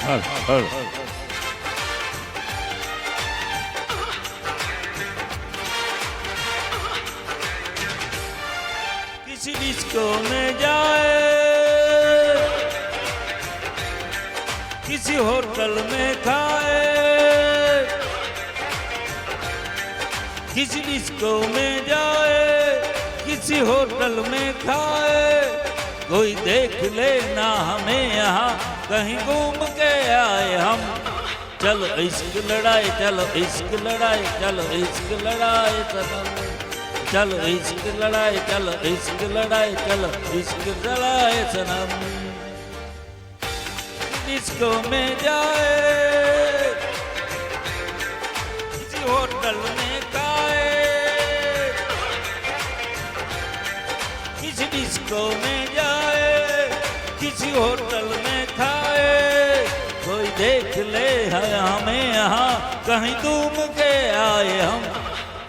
हल हल किसी डिस्को में जाए, किसी होटल में खाए, किसी डिस्को में जाए, किसी होटल में खाए, कोई देख लेना हमें यहाँ कहीं घूम के आए हम। चलो इश्क लड़ाई, चलो इश्क लड़ाई, चलो इश्क लड़ाई सनम, चलो इश्क लड़ाई, चलो इश्क लड़ाई, चलो इश्क लड़ाई सनम। डिस्को में जाए, किसी होटल में खाए, किसी डिस्को में जाए, किसी होटल में खाए, कोई देख ले है हमें यहाँ कहीं घूम के आए हम।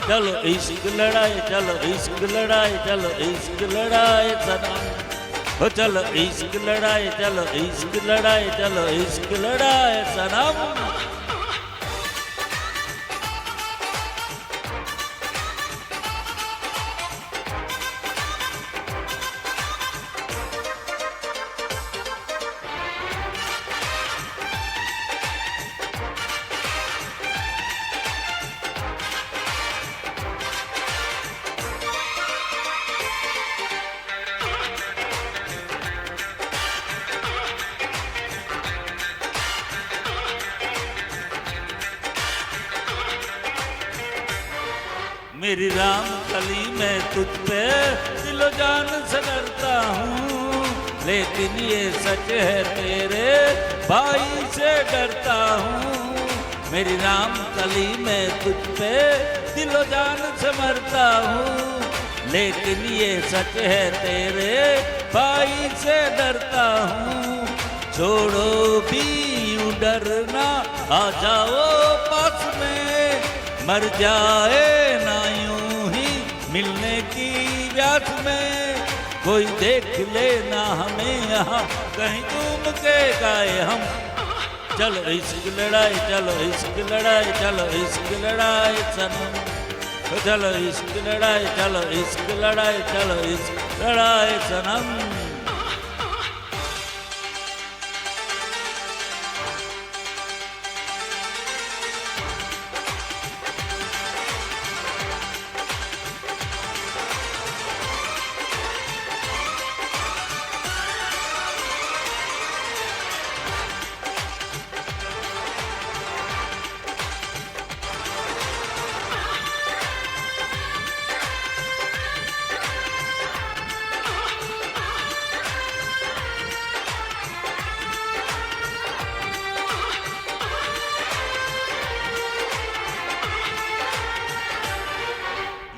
चलो इश्क लड़ाई, चलो इश्क लड़ाई, चलो इश्क लड़ाई सनम, हो चलो इश्क लड़ाई, चलो इश्क लड़ाई, चलो इश्क लड़ाई सनम। मेरी राम कली मैं तुझ पे दिलो जान से डरता हूँ, लेकिन ये सच है तेरे भाई से डरता हूँ। मेरी राम कली मैं तुझ पे दिलो जान से मरता हूँ, लेकिन ये सच है तेरे भाई से डरता हूँ। छोड़ो भी यूं डरना, आ जाओ पास में, मर जाए ना यूं ही मिलने की व्यास में, कोई देख लेना हमें यहाँ कहीं घूम के गाए हम। चलो इश्क लड़ाई, चलो इश्क लड़ाई, चलो इश्क लड़ाई सनम, चलो इश्क लड़ाई, चलो इश्क लड़ाई, चलो इश्क लड़ाई सनम।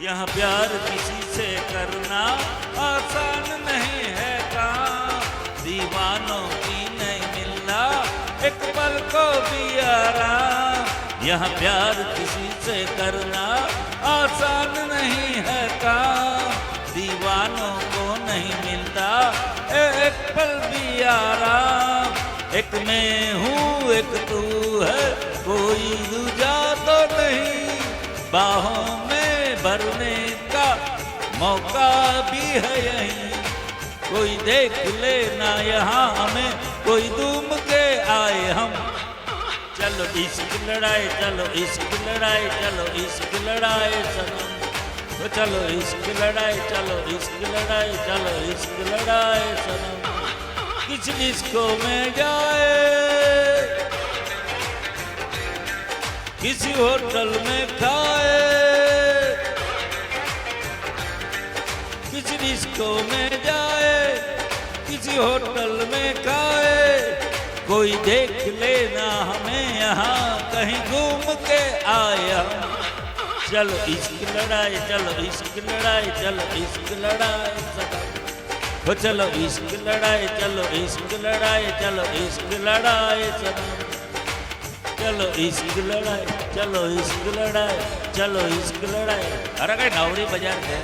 यह प्यार किसी से करना आसान नहीं है काम, दीवानों की नहीं मिलना एक पल को भी आराम। यह प्यार किसी से करना आसान नहीं है काम, दीवानों को नहीं मिलता एक पल भी आराम। एक मैं हूँ एक तू है, कोई दूजा तो नहीं, बाहों में भरने का मौका भी है यहीं, कोई देख लेना यहाँ हमें कोई घूम के आए हम। चलो इश्क लड़ाई, चलो इश्क लड़ाई, चलो इश्क लड़ाई सनम, चलो इश्क लड़ाई, चलो इश्क लड़ाई, चलो इश्क लड़ाई सनम। किस डिस्को में जाए, किसी होटल में खाए, किसी डिस्को में जाए, किसी होटल में खाए, कोई देख लेना हमें यहाँ कहीं घूम के आए हम। चलो इश्क लड़ाई, चलो इश्क लड़ाई, चलो इश्क लड़ाई सनम, हो चलो इश्क लड़ाई, चलो इश्क लड़ाई, चलो इश्क लड़ाई सनम, चलो इश्क लड़ाई, चलो इश्क लड़ाई, चलो इश्क लड़ाई। अरे कहीं नावड़ी बाजार है।